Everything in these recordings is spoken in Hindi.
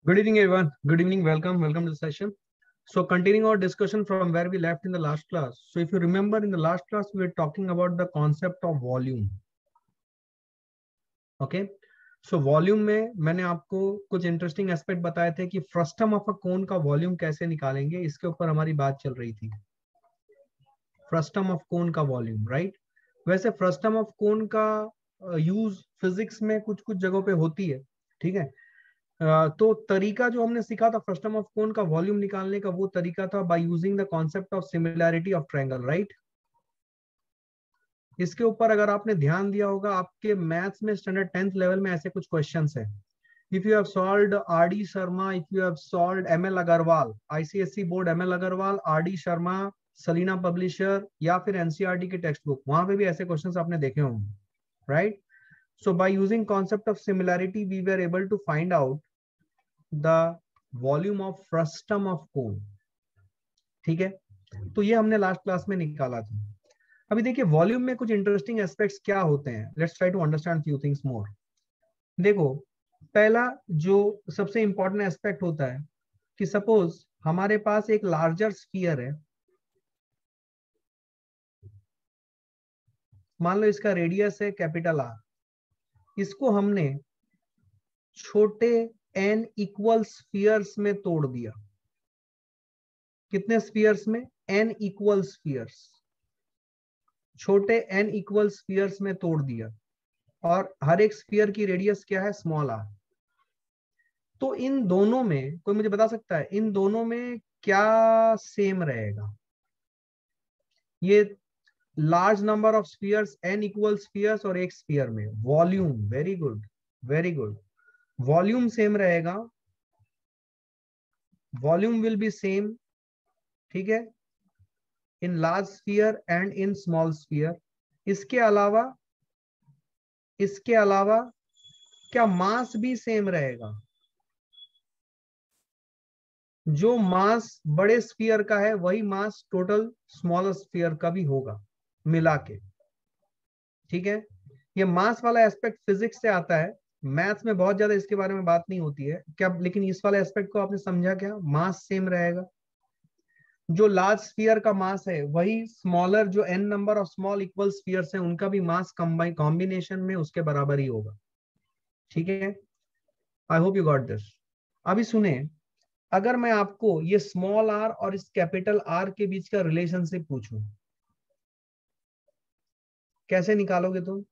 Good evening, everyone. Good evening. Welcome to the session. So, continuing our discussion from where we left in the last class. So, if you remember, in the last class, we were talking about the concept of volume. Okay. So, volume में मैंने आपको कुछ इंटरेस्टिंग एस्पेक्ट बताए थे कि फ्रस्टम ऑफ अ कोन का वॉल्यूम कैसे निकालेंगे, इसके ऊपर हमारी बात चल रही थी. फ्रस्टम ऑफ कोन का वॉल्यूम, राइट. वैसे फ्रस्टम ऑफ कोन का यूज फिजिक्स में कुछ कुछ जगहों पे होती है. ठीक है. तो तरीका जो हमने सीखा था फ्रस्टम ऑफ कोन का वॉल्यूम निकालने का, वो तरीका था by using the concept of similarity of triangle, right. इसके ऊपर अगर आपने ध्यान दिया होगा, आपके मैथ्स में स्टैंडर्ड 10th लेवल में ऐसे कुछ क्वेश्चंस है. If you have solved R D. Sharma, if you have solved M L. Agarwal, ICSE board M L. Agarwal, R D. Sharma, Selina publisher या फिर एनसीईआरटी की टेक्स्ट बुक, वहां पे भी ऐसे क्वेश्चंस आपने देखे होंगे, right. So by using concept of similarity, we were able to find out the volume of frustum of cone. ठीक है. तो ये हमने लास्ट क्लास में निकाला था. अभी देखिए वॉल्यूम में कुछ इंटरेस्टिंग एस्पेक्ट्स क्या होते हैं. Let's try to understand few things more. देखो, पहला जो सबसे इंपॉर्टेंट एस्पेक्ट होता है कि सपोज हमारे पास एक लार्जर स्फीयर है. मान लो इसका रेडियस है कैपिटल आर. इसको हमने छोटे n इक्वल स्फीयर्स में तोड़ दिया. कितने स्फीयर्स में? n equal spheres. छोटे n इक्वल स्फीयर्स में तोड़ दिया. और हर एक स्फीयर की रेडियस क्या है? Small R. तो इन दोनों में कोई मुझे बता सकता है इन दोनों में क्या सेम रहेगा? ये large number of spheres, n equal spheres और एक स्फीयर में volume. Very good, very good. Volume same रहेगा. Volume will be same. ठीक है. In large sphere and in small sphere. इसके अलावा क्या मास भी सेम रहेगा? जो मास बड़े स्फीयर का है वही मास टोटल स्मॉल स्फीयर का भी होगा मिला के. ठीक है. ये मास वाला एस्पेक्ट फिजिक्स से आता है. मैथ्स में बहुत ज्यादा इसके बारे में बात नहीं होती है क्या, लेकिन इस वाले एस्पेक्ट को आपने समझा क्या? मास सेम रहेगा. जो लार्ज स्फीयर का मास है वही स्मॉलर जो n number of small equal spheres हैं उनका भी मास कॉम्बिनेशन में उसके बराबर ही होगा. ठीक है. आई होप यू गॉट दिस. अभी सुने, अगर मैं आपको ये स्मॉल आर और इस कैपिटल आर के बीच का रिलेशनशिप पूछूं, कैसे निकालोगे तुम?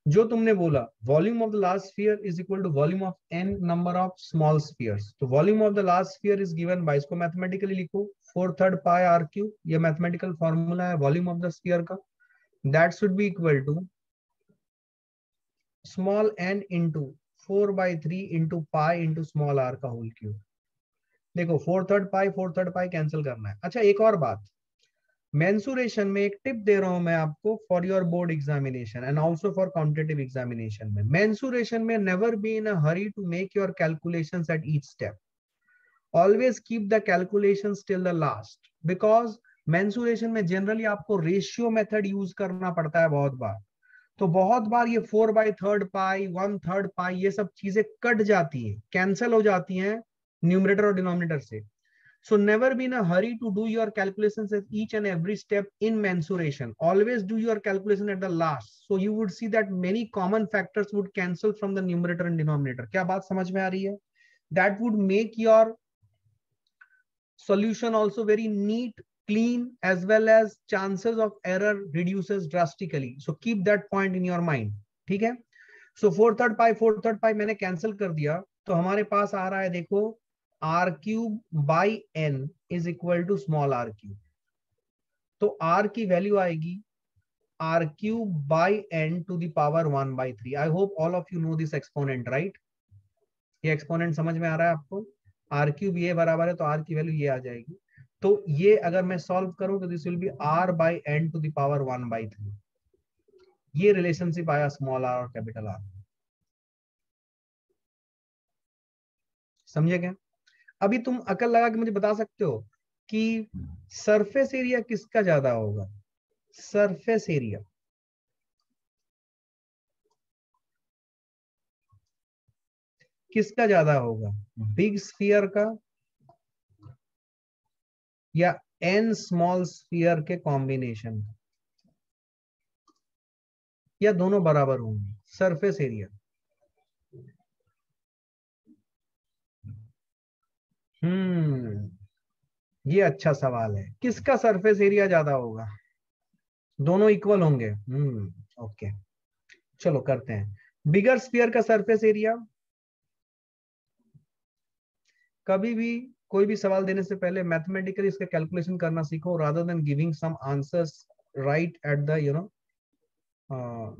जो तुमने बोला volume of the large sphere is equal to volume of n number of small spheres. तो volume of the large sphere is given by, इसको मैथमेटिकली लिखो, 4/3 पाई आर क्यूब. ये मैथमेटिकल फॉर्मूला है वॉल्यूम ऑफ द स्फीयर का. That should be equal to small n into 4/3 into pi into small are का होल क्यूब. देखो 4/3 पाई कैंसिल करना है. अच्छा, एक और बात, मेंसुरेशन में एक टिप दे रहा हूं मैं आपको for your board examination and also for competitive examination में. मेंसुरेशन में never be in a hurry to make your calculations at each step. Always keep the calculations till the last, because mensuration में जनरली आपको रेशियो मेथड यूज करना पड़ता है बहुत बार. तो बहुत बार ये 4/3 पाई, 1/3 पाई, ये सब चीजें कट जाती हैं, कैंसिल हो जाती हैं न्यूमरेटर और डिनोमिनेटर से. So never be in a hurry to do your calculations at each and every step in mensuration. Always do your calculation at the last. So you would see that many common factors would cancel from the numerator and denominator. क्या बात समझ में आ रही है? That would make your solution also very neat, clean, as well as chances of error reduces drastically. So keep that point in your mind. ठीक है. So 4/3 पाई मैंने कैंसिल कर दिया, तो हमारे पास आ रहा है, देखो, R cube by n is equal to small R cube. तो आर की वैल्यू आएगी R cube by n to the power 1/3. I hope all of you know this exponent, right. ये एक्सपोनेंट समझ में आ रहा है आपको? आर क्यूब ये बराबर है तो आर की वैल्यू ये आ जाएगी. तो ये अगर मैं सॉल्व करूं तो this will be R by n to the power 1/3. ये रिलेशनशिप आया स्मॉल आर और कैपिटल आर. समझे क्या? अभी तुम अकल लगा के मुझे बता सकते हो कि सरफेस एरिया किसका ज्यादा होगा? सरफेस एरिया किसका ज्यादा होगा, बिग स्फीयर का या n स्मॉल स्फीयर के कॉम्बिनेशन, या दोनों बराबर होंगे सरफेस एरिया? ये अच्छा सवाल है, किसका सरफेस एरिया ज्यादा होगा? दोनों इक्वल होंगे। ओके, चलो करते हैं। बिगर स्फीयर का सरफेस एरिया, कभी भी कोई भी सवाल देने से पहले मैथमेटिकली इसका कैलकुलेशन करना सीखो, rather than giving some answers right at the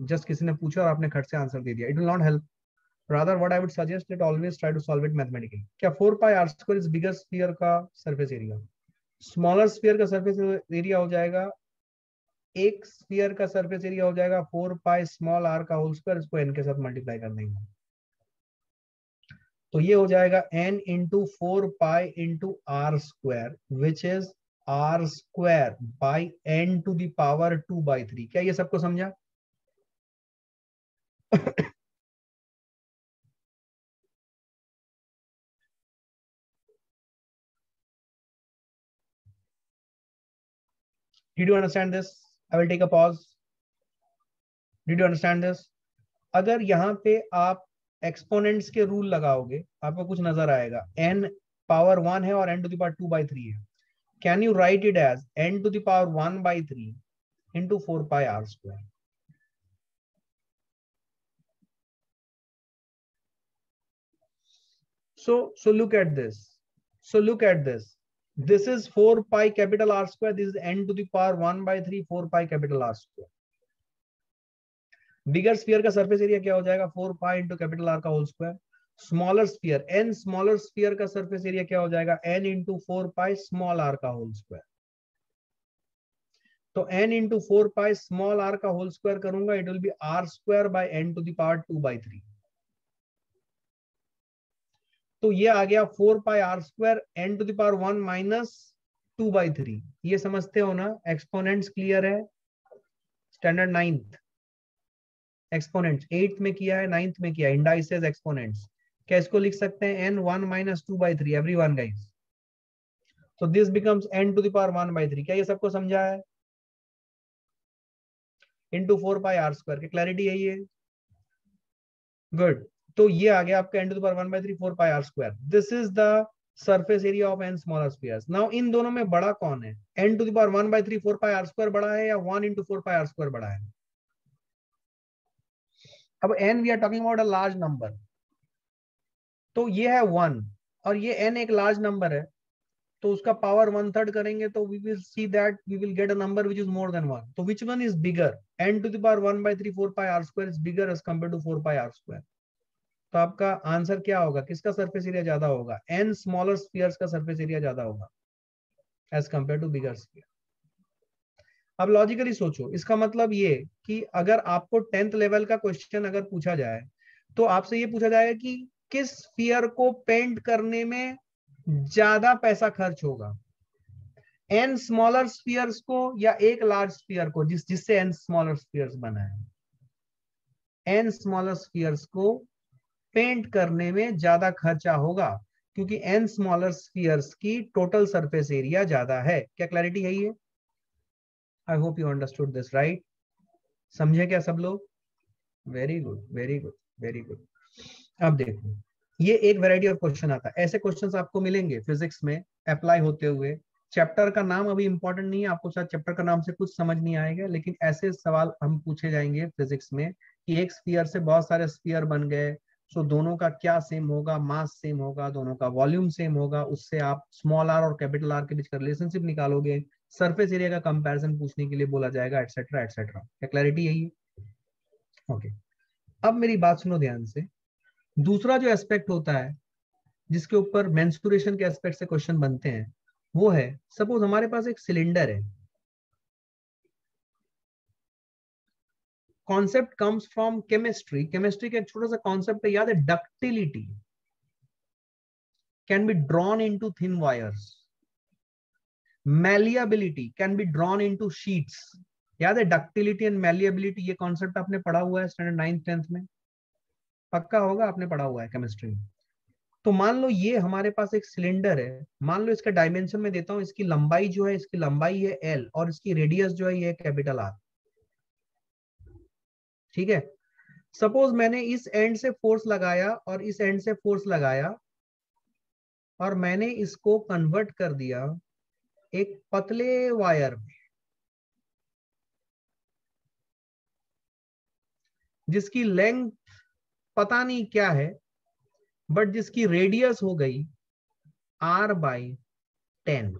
just किसी ने पूछा और आपने खट से आंसर दे दिया, it will not help. Rather what I would suggest that always try to solve it mathematically. क्या 4 pi are square is bigger sphere का सरफेस एरिया? स्मॉलर स्फीयर का सरफेस एरिया हो जाएगा, एक स्फीयर का सरफेस एरिया हो जाएगा 4 पाई स्मॉल आर का होल स्क्वायर, इसको n के साथ मल्टीप्लाई कर देंगे, तो ये हो जाएगा n into 4 pi into are square which is R square by n to the power 2/3। क्या ये सबको समझा? Did you understand this? I will take a pause. Did you understand this? अगर यहाँ पे आप एक्सपोनेंट्स के रूल लगाओगे आपको कुछ नजर आएगा, n पावर 1 है और n टू द पावर 2/3 है। Can you write it as n to the power 1/3 into 4 pi are square? So look at this. So look at this. This is 4 pi capital R square. This is n to the power 1/3 4 pi capital R square. Bigger sphere का सरफेस एरिया क्या हो जाएगा, 4 पाई इंटू कैपिटल आर का whole square. Smaller sphere, n smaller sphere का सरफेस एरिया क्या हो जाएगा, n into 4 pi small are का होल स्क्वायर। तो n into 4 pi small are का होल स्क्वायर करूंगा, it will be R square by n to the power 2/3। तो ये आ गया 4 pi are square n to the power 1 minus 2/3। ये समझते हो ना, एक्सपोनेंट्स क्लियर है? स्टैंडर्ड 9th एक्सपोनेंट्स 8th में किया है, 9th में किया है, इंडाइसेस एक्सपोनेंट्स। क्या इसको लिख सकते हैं n 1 minus 2/3? Everyone guys, so this becomes n to the power 1/3। क्या ये सबको समझा है? इंटू 4 पाई आर स्क्वायर की क्लैरिटी यही है। गुड, तो ये आ गया आपका n to the power 1/3 4 pi are square. This is the surface area of n smaller spheres. Now इन दोनों में बड़ा कौन है, n to the power 1/3 4 pi are square बड़ा है या 1 into 4 पाई आर स्क्वायर बड़ा है? अब n we are talking about a large number, तो ये है 1 और ये n एक लार्ज नंबर है, तो उसका पावर 1/3 करेंगे तो we will see that we will get a number which is more than 1। तो which one is bigger, n to the power 1/3 4 pi are square is bigger as compare to 4 pi are square. तो आपका आंसर क्या होगा, किसका सरफेस एरिया ज्यादा होगा? n स्मॉलर स्फीयर्स का सरफेस एरिया ज्यादा होगा as compare to bigger sphere. अब लॉजिकली सोचो, इसका मतलब ये कि अगर आपको 10th लेवल का क्वेश्चन अगर पूछा जाए तो आपसे ये पूछा जाएगा कि किस स्फीयर को पेंट करने में ज्यादा पैसा खर्च होगा, n स्मॉलर स्फीयर्स को या एक लार्ज स्फीयर को जिससे n स्मॉलर स्फीयर्स बना है। n स्मॉलर स्फीयर्स को पेंट करने में ज्यादा खर्चा होगा क्योंकि n स्मॉलर स्फीयर्स की टोटल सरफेस एरिया ज्यादा है। क्या क्लैरिटी है ये? आई hope you understood this right. समझे क्या सब लोग? Very good very good very good. अब देखो, ये एक वैरायटी ऑफ क्वेश्चन आता है, ऐसे क्वेश्चंस आपको मिलेंगे फिजिक्स में अप्लाई होते हुए। चैप्टर का नाम अभी इंपॉर्टेंट नहीं है, आपको शायद चैप्टर का नाम से कुछ समझ नहीं आएगा, लेकिन ऐसे सवाल हम पूछे जाएंगे फिजिक्स में कि एक स्फीयर से बहुत सारे स्फीयर बन गए, सो दोनों का क्या सेम होगा, मास सेम होगा, दोनों का वॉल्यूम सेम होगा, उससे आप स्मॉल आर और कैपिटल आर के बीच का रिलेशनशिप निकालोगे, सरफेस एरिया का कंपैरिजन पूछने के लिए बोला जाएगा, एटसेट्रा एटसेट्रा। क्या क्लैरिटी यही है? ओके, अब मेरी बात सुनो ध्यान से। दूसरा जो एस्पेक्ट होता है जिसके ऊपर मेंस्ट्रुएशन के एस्पेक्ट से क्वेश्चन बनते हैं, वो है सपोज हमारे पास एक सिलेंडर है, concept comes from chemistry. Chemistry का एक छोटा सा कॉन्सेप्ट है, याद है, ductility can be drawn into thin wires, malleability can be drawn into sheets, याद है डक्टिलिटी एंड मैलिएबिलिटी, ये कॉन्सेप्ट आपने पढ़ा हुआ है स्टैंडर्ड 9th 10th में, पक्का होगा आपने पढ़ा हुआ है केमिस्ट्री में। तो मान लो ये हमारे पास एक सिलेंडर है, मान लो इसका डायमेंशन में देता हूं, इसकी लंबाई जो है, इसकी लंबाई है एल और इसकी रेडियस जो है ये कैपिटल आर, ठीक है। सपोज मैंने इस एंड से फोर्स लगाया और इस एंड से फोर्स लगाया और मैंने इसको कन्वर्ट कर दिया एक पतले वायर में, जिसकी लेंथ पता नहीं क्या है, बट जिसकी रेडियस हो गई r/10।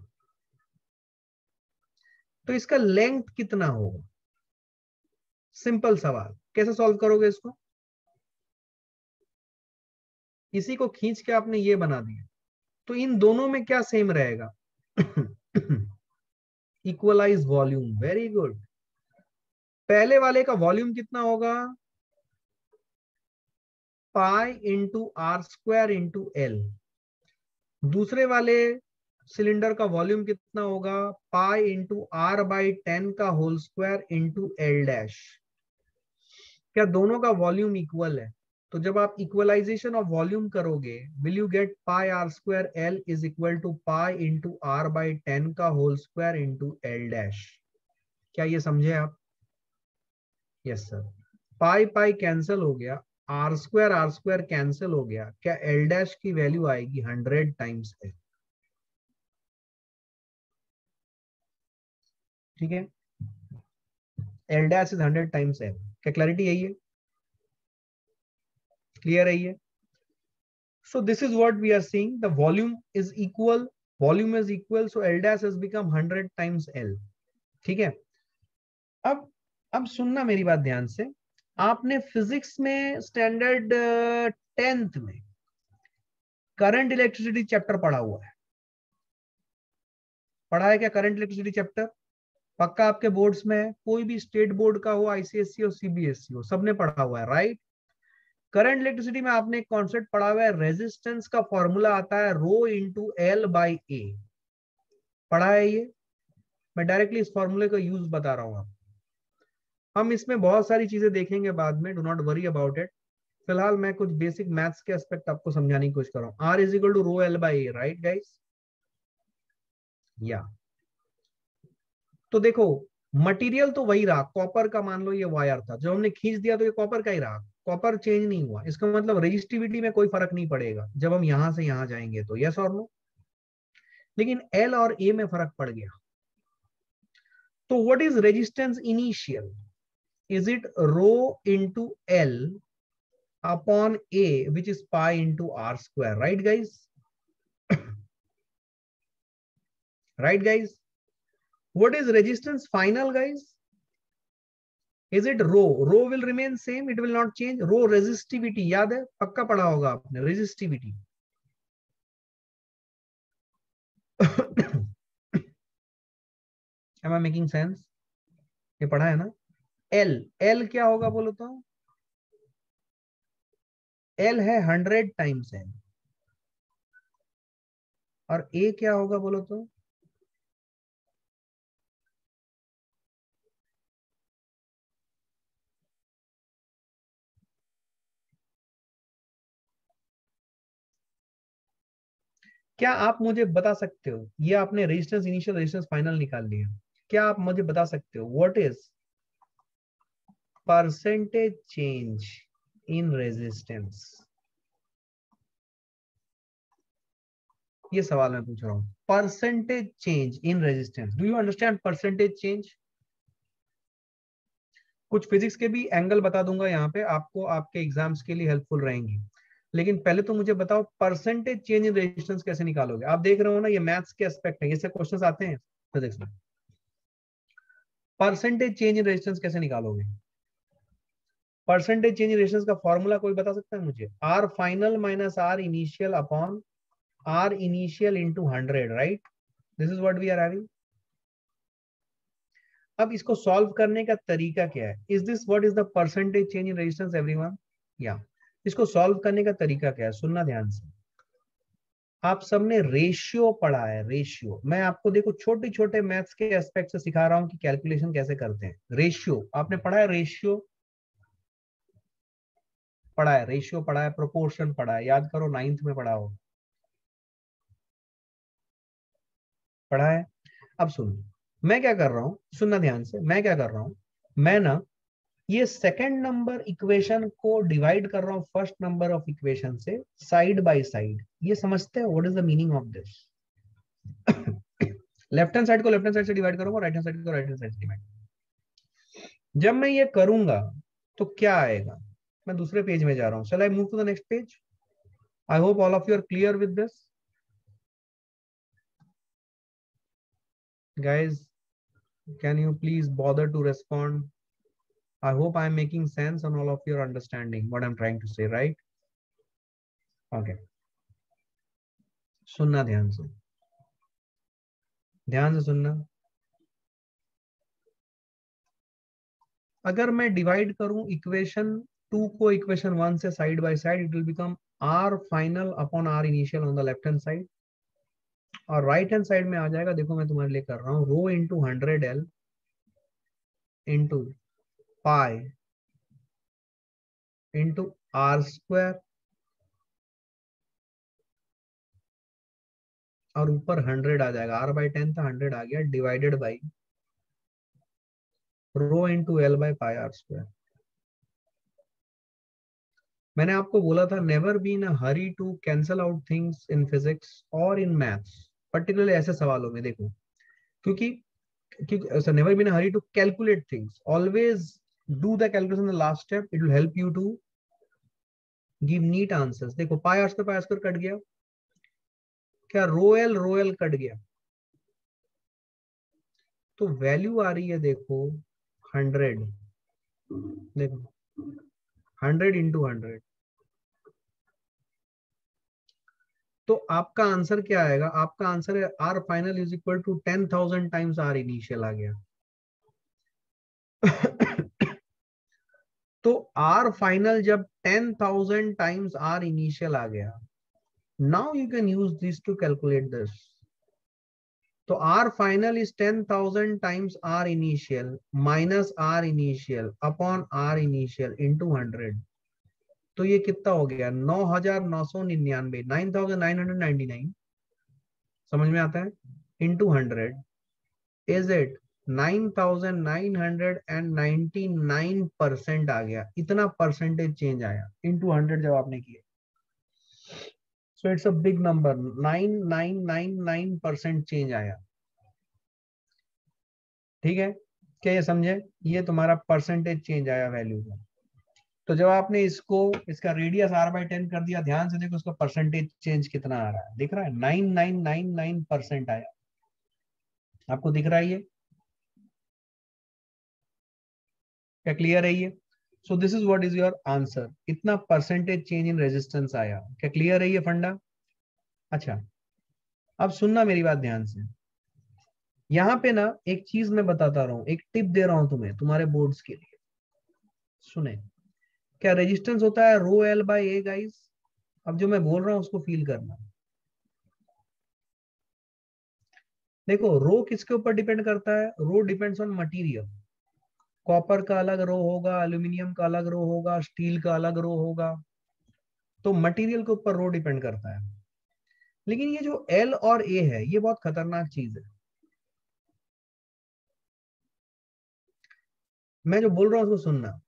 तो इसका लेंथ कितना होगा? सिंपल सवाल, कैसे सॉल्व करोगे इसको? इसी को खींच के आपने ये बना दिया, तो इन दोनों में क्या सेम रहेगा? Equalise volume, very good. पहले वाले का वॉल्यूम कितना होगा? Pi into are square into L. दूसरे वाले सिलेंडर का वॉल्यूम कितना होगा? पाई इंटू r/10 का whole square into l dash. क्या दोनों का वॉल्यूम इक्वल है? तो जब आप इक्वलाइजेशन ऑफ वॉल्यूम करोगे, will you get pi are square l is equal to pi into r/10 का whole square into l dash. क्या ये समझे आप? Yes sir. Pi pi cancel हो गया, आर स्क्वायर कैंसिल हो गया, क्या एल डैश की वैल्यू आएगी 100 टाइम्स एल। ठीक है, L dash is 100 times L. क्या क्लैरिटी यही है? क्लियर है ये? So this is what we are seeing. The volume is equal. Volume is equal. So L dash has become 100 times L. ठीक है। अब सुनना मेरी बात ध्यान से। आपने फिजिक्स में स्टैंडर्ड 10th में करंट इलेक्ट्रिसिटी चैप्टर पढ़ा हुआ है, पढ़ा है क्या करंट इलेक्ट्रिसिटी चैप्टर? पक्का आपके बोर्ड्स में है, कोई भी स्टेट बोर्ड का हो, आईसीएससी हो, सीबीएसई हो, सबने पढ़ा हुआ है, राइट। करंट इलेक्ट्रिसिटी में आपने एक कॉन्सेप्ट पढ़ा हुआ है, रेजिस्टेंस का फॉर्मूला आता है रो इंटू एल बाई ए, पढ़ा है ये? मैं डायरेक्टली इस फॉर्मूले का यूज बता रहा हूं आप। हम इसमें बहुत सारी चीजें देखेंगे बाद में, do not worry about it. फिलहाल मैं कुछ बेसिक मैथ्स के एस्पेक्ट आपको समझाने की कोशिश कर रहा हूँ। R is equal to rho L by A, right guys? या तो देखो, मटेरियल तो वही रहा, कॉपर का मान लो ये वायर था, जो हमने खींच दिया तो ये कॉपर का ही रहा, कॉपर चेंज नहीं हुआ। इसका मतलब रेजिस्टिविटी में कोई फर्क नहीं पड़ेगा जब हम यहां से यहां जाएंगे तो, यस और नो? लेकिन एल और ए में फर्क पड़ गया। तो what is resistance initial? Is it rho into L upon A which is pi into are square, right guys? Right guys? What is resistance final, guys? Is it rho? Rho will remain same, it will not change. Rho resistivity, याद है? पक्का पढ़ा होगा आपने resistivity. Am I making sense? ये पढ़ा है ना? L, L क्या होगा बोलो तो? L है 100 टाइम्स L। और A क्या होगा बोलो तो? क्या आप मुझे बता सकते हो, ये आपने रेजिस्टेंस इनिशियल रेजिस्टेंस फाइनल निकाल लिया, क्या आप मुझे बता सकते हो what is percentage change in resistance? ये सवाल मैं पूछ रहा हूं, percentage change in resistance. Do you understand percentage change? कुछ फिजिक्स के भी एंगल बता दूंगा यहाँ पे आपको, आपके एग्जाम्स के लिए हेल्पफुल रहेंगी। लेकिन पहले तो मुझे बताओ परसेंटेज चेंज इन रेजिस्टेंस कैसे निकालोगे? आप देख रहे हो ना, ये मैथ्स के एस्पेक्ट है, इससे क्वेश्चंस आते हैं फिजिक्स में। परसेंटेज चेंज इन रेजिस्टेंस कैसे निकालोगे? परसेंटेज चेंज इन रेजिस्टेंस का फॉर्मूला कोई बता सकता है मुझे? R final minus are initial upon are initial into 100, right? This is what we are having. अब इसको सॉल्व करने का तरीका क्या है? Is this what is the percentage change in resistance everyone? या इसको सॉल्व करने का तरीका क्या है? सुनना ध्यान से। आप सबने रेशियो पढ़ा है, रेशियो। मैं आपको देखो छोटे छोटे मैथ्स के एस्पेक्ट से सिखा रहा हूं कि कैलकुलेशन कैसे करते हैं। रेशियो आपने पढ़ा है, रेशियो पढ़ा है, रेशियो पढ़ा है, प्रोपोर्शन पढ़ा है, याद करो 9th में पढ़ा हो, पढ़ा है। अब सुनो, मैं क्या कर रहा हूं, सुनना ध्यान से, मैं क्या कर रहा हूं, मैं ना ये सेकंड नंबर इक्वेशन को डिवाइड कर रहा हूं फर्स्ट नंबर ऑफ इक्वेशन से, साइड बाय साइड। ये समझते हैं what is the meaning of this? Left hand side को लेफ्ट हैंड साइड से डिवाइड करूंगा, राइट हैंड साइड को राइट हैंड साइड से डिवाइड। जब मैं ये करूंगा तो क्या आएगा? मैं दूसरे पेज में जा रहा हूं। Shall I move to the next page? I hope all of you are clear with this guys. Can you please bother to respond? I hope I am making sense and all of you are understanding what I'm trying to say, right? Okay. सुनना ध्यान से, ध्यान से सुनना। अगर मैं डिवाइड करूं इक्वेशन 2 को इक्वेशन 1 से side by side, it will become R final upon are initial on the left hand side, और राइट हैंड साइड में आ जाएगा, देखो मैं तुम्हारे लिए कर रहा हूं, rho into 100L into pi into are square, और ऊपर 100 आ जाएगा, r बाई 10 था, 100 आ गया, divided by rho into L by pi are square. मैंने आपको बोला था never be in a hurry to cancel out things in physics और इन मैथ्स, पर्टिकुलरली ऐसे सवालों में देखो, क्योंकि never be in a hurry to calculate things, always do the calculation the last step, it will help you to give neat answers. देखो पाई स्क्वायर कट गया, क्या रो एल कट गया, तो वैल्यू आ रही है देखो 100, देखो 100 इंटू 100, तो आपका आंसर क्या आएगा? आपका आंसर है r final is equal to 10,000 times r initial आ गया। तो आर फाइनल जब 10,000 टाइम्स आर इनिशियल आ गया, now you can use this to calculate this. तो are final is 10,000 times r initial minus are initial upon are initial into 100, तो ये कितना हो गया? 9,999, 9,999, समझ में आता है? इंटू 100 इज इट 9,999% आ गया, इतना परसेंटेज चेंज आया इंटू 100 जब आपने किया। So it's a big number, 9,999% change आया। ठीक है, क्या ये समझे? ये तुम्हारा परसेंटेज चेंज आया वैल्यू का। तो जब आपने इसको, इसका रेडियस r बाई 10 कर दिया, ध्यान से देखो उसका परसेंटेज चेंज कितना आ रहा है, दिख रहा है? 9,999% आया। आपको दिख रहा है ये? क्या क्लियर है ये? So this is what is your answer, इतना परसेंटेज चेंज इन रेजिस्टेंस आया। क्या क्लियर है ये फंडा? अच्छा, अब सुनना मेरी बात ध्यान से। यहाँ पे ना एक चीज मैं बताता रहा हूँ, एक टिप दे रहा हूं तुम्हें, तुम्हारे बोर्ड्स के लिए। सुने, क्या रेजिस्टेंस होता है रो एल बाई ए गाइस? अब जो मैं बोल रहा हूं उसको फील करना। देखो रो किसके ऊपर डिपेंड करता है? रो डिपेंड्स ऑन मटेरियल। कॉपर का अलग रो होगा, एल्यूमिनियम का अलग रो होगा, स्टील का अलग रो होगा, तो मटेरियल के ऊपर रो डिपेंड करता है। लेकिन ये जो एल और ए है, ये बहुत खतरनाक चीज है। मैं जो बोल रहा हूं उसको सुनना।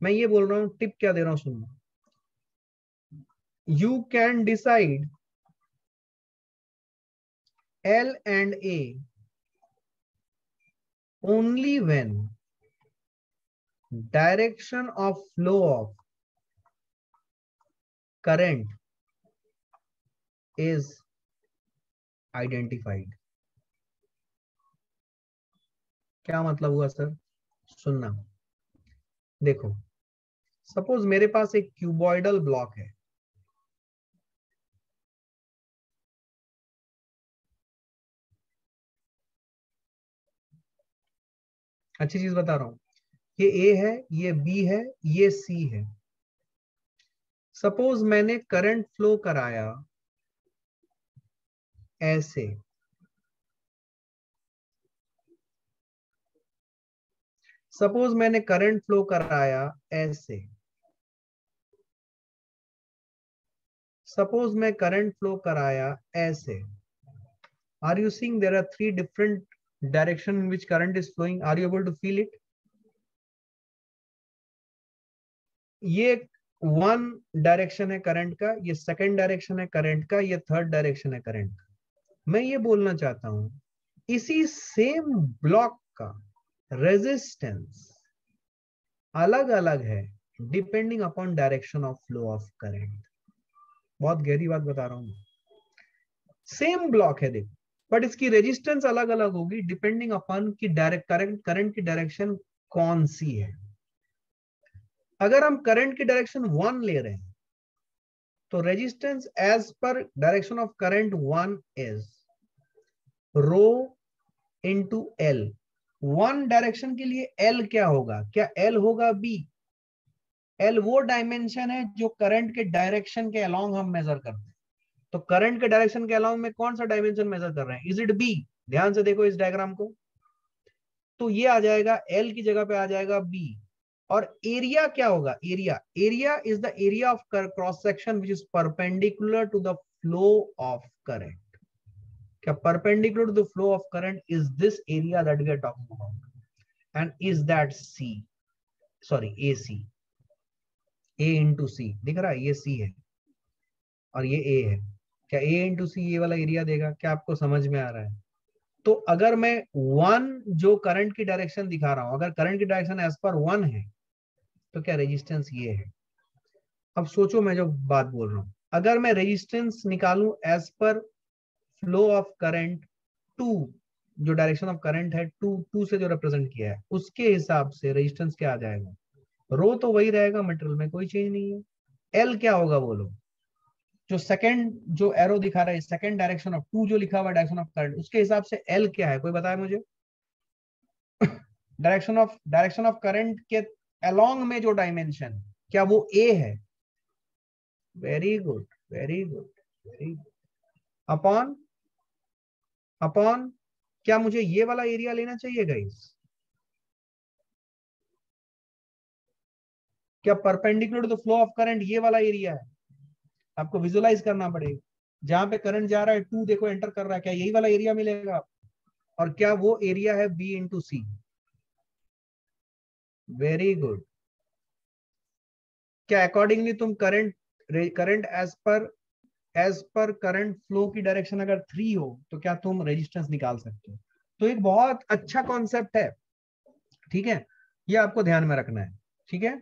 मैं ये बोल रहा हूं, टिप क्या दे रहा हूं सुनना। You can decide L and A only when direction of flow of current is identified। क्या मतलब हुआ सर? सुनना, देखो सपोज मेरे पास एक क्यूबॉइडल ब्लॉक है, अच्छी चीज बता रहा हूं, ये A है, ये B है, ये C है। सपोज मैंने करंट फ्लो कराया ऐसे, सपोज मैंने करंट फ्लो कराया ऐसे, सपोज मैं करंट फ्लो कराया ऐसे, are you seeing there are three different direction in which current is flowing, are you able to feel it? ये वन डायरेक्शन है करंट का, ये सेकंड डायरेक्शन है करंट का, ये थर्ड डायरेक्शन है करंट का। मैं ये बोलना चाहता हूं इसी सेम ब्लॉक का रेजिस्टेंस अलग अलग है depending upon direction of flow of current. बहुत गहरी बात बता रहा हूं, सेम ब्लॉक है देखो, बट इसकी रेजिस्टेंस अलग अलग होगी डिपेंडिंग अपॉन की डायरेक्ट करंट की डायरेक्शन कौन सी है। अगर हम करंट की डायरेक्शन 1 ले रहे हैं तो resistance as per direction of current 1 is rho into L. One direction के लिए एल क्या होगा, क्या एल होगा बी? एल वो डायमेंशन है जो करंट के डायरेक्शन के अलोंग हम मेजर करते हैं। तो करंट के डायरेक्शन के अलोंग में कौन सा डायमेंशन मेजर कर रहे हैं, इज इट बी? ध्यान से देखो इस डायग्राम को, तो ये आ जाएगा एल की जगह पे आ जाएगा बी। और एरिया क्या होगा, area, area is the area of cross section which is perpendicular to the flow of current. क्या perpendicular to the flow of current is this area that we are talking about, and is that C, sorry A C, A into C दिख रहा है, ये सी है और ये ए है। क्या ए इंटू सी ये वाला एरिया देगा? क्या आपको समझ में आ रहा है? तो अगर मैं वन जो करंट की डायरेक्शन दिखा रहा हूं, अगर करंट की डायरेक्शन एज पर 1 है तो क्या रेजिस्टेंस ये है। अब सोचो मैं जो बात बोल रहा हूं, अगर मैं रेजिस्टेंस निकालूं as per flow of current 2, जो डायरेक्शन ऑफ करंट है 2 से जो रिप्रेजेंट किया है उसके हिसाब से रेजिस्टेंस क्या आ जाएगा, रो तो वही रहेगा, मटेरियल में कोई चेंज नहीं है। एल क्या होगा बोलो, जो सेकंड जो एरो दिखा रहा है सेकंड डायरेक्शन ऑफ 2 जो लिखा हुआ डायरेक्शन ऑफ करंट, उसके हिसाब से एल क्या है, कोई बताए मुझे? डायरेक्शन ऑफ करंट के अलोंग में जो डायमेंशन, क्या वो ए है? Very good, very good, very good. Upon, upon क्या मुझे ये वाला एरिया लेना चाहिए गाइस? क्या perpendicular to the flow of current ये वाला एरिया है? आपको विजुलाइज करना पड़ेगा, जहां पे करंट जा रहा है 2 देखो एंटर कर रहा है, क्या यही वाला एरिया मिलेगा? और क्या वो एरिया है B into C? Very good. क्या अकॉर्डिंगली तुम current, current as per current flow की डायरेक्शन अगर 3 हो तो क्या तुम रेजिस्टेंस निकाल सकते हो? तो एक बहुत अच्छा कॉन्सेप्ट है, ठीक है, ये आपको ध्यान में रखना है, ठीक है।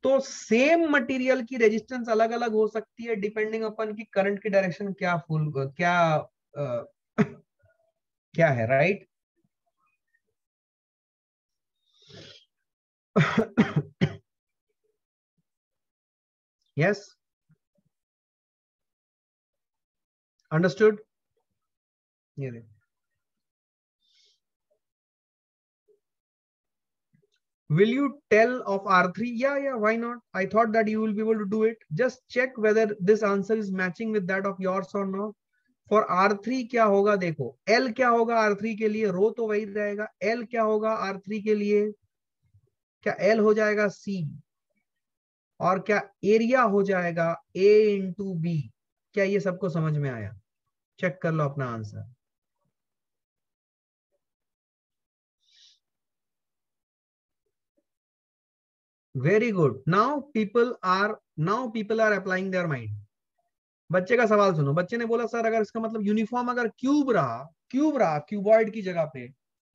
तो सेम मटेरियल की रेजिस्टेंस अलग अलग हो सकती है डिपेंडिंग अपन की करंट की डायरेक्शन क्या फुल क्या क्या है, राइट? Yes, understood. ये देखो, will you tell of R3? Yeah, why not? I thought that you will be able to do it. Just check whether this answer is matching with that of yours or not. For R3 क्या होगा देखो, L क्या होगा R3 के लिए, रो तो वही रहेगा। L क्या होगा R3 के लिए, क्या L हो जाएगा C, और क्या एरिया हो जाएगा A इंटू बी। क्या ये सबको समझ में आया? चेक कर लो अपना answer. Very good. Now people are applying their mind. बच्चे का सवाल सुनो, बच्चे ने बोला सर अगर इसका मतलब यूनिफॉर्म अगर क्यूब रहा क्यूबॉइड की जगह पे,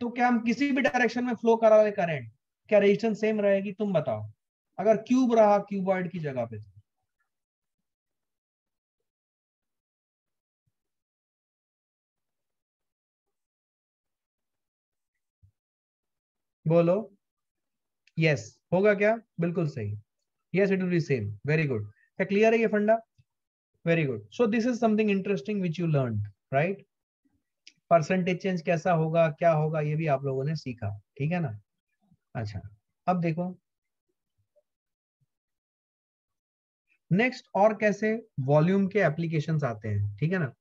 तो क्या हम किसी भी डायरेक्शन में फ्लो करा रहे करंट, क्या रेजिस्टेंस सेम रहेगी? तुम बताओ, अगर क्यूब रहा क्यूबॉइड की जगह पे। बोलो यस, होगा क्या? बिल्कुल सही, yes it will be same. Very good. क्या क्लियर है ये फंडा? Very good. So this is something interesting which you learn, right? Percentage change कैसा होगा, क्या होगा, ये भी आप लोगों ने सीखा, ठीक है ना? अच्छा, अब देखो नेक्स्ट और कैसे वॉल्यूम के एप्लीकेशंस आते हैं, ठीक है ना?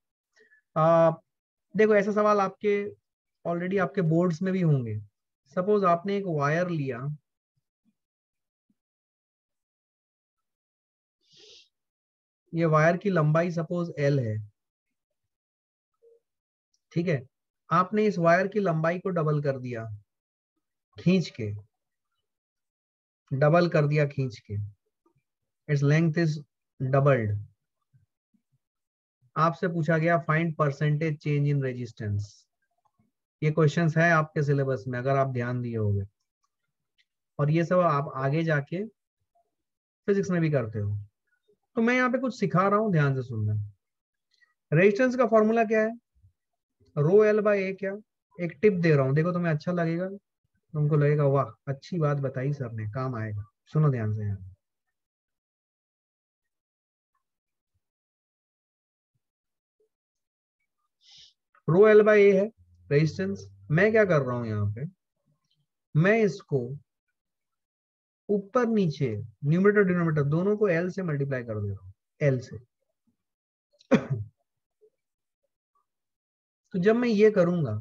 देखो ऐसा सवाल आपके ऑलरेडी आपके बोर्ड्स में भी होंगे। सपोज आपने एक वायर लिया, ये वायर की लंबाई सपोज L है, ठीक है। आपने इस वायर की लंबाई को डबल कर दिया खींच के, डबल कर दिया खींच के, इट्स लेंथ इज डबल्ड। आपसे पूछा गया find percentage change in resistance. ये क्वेश्चंस है आपके सिलेबस में अगर आप ध्यान दिए होंगे, और ये सब आप आगे जाके फिजिक्स में भी करते हो। तो मैं यहाँ पे कुछ सिखा रहा हूँ, ध्यान से सुनना। रेजिस्टेंस का फॉर्मूला क्या है? रो एल बाई ए। क्या एक टिप दे रहा हूँ, देखो तुम्हें अच्छा लगेगा, तुमको लगेगा वाह अच्छी बात बताई सर ने, काम आएगा। सुनो ध्यान से यहाँ। रो एल बाई ए है रेजिस्टेंस। मैं क्या कर रहा हूं यहाँ पे, मैं इसको ऊपर नीचे न्यूमरेटर डिनोमिनेटर दोनों को एल से मल्टीप्लाई कर दे रहा हूँ, एल से। तो जब मैं ये करूंगा,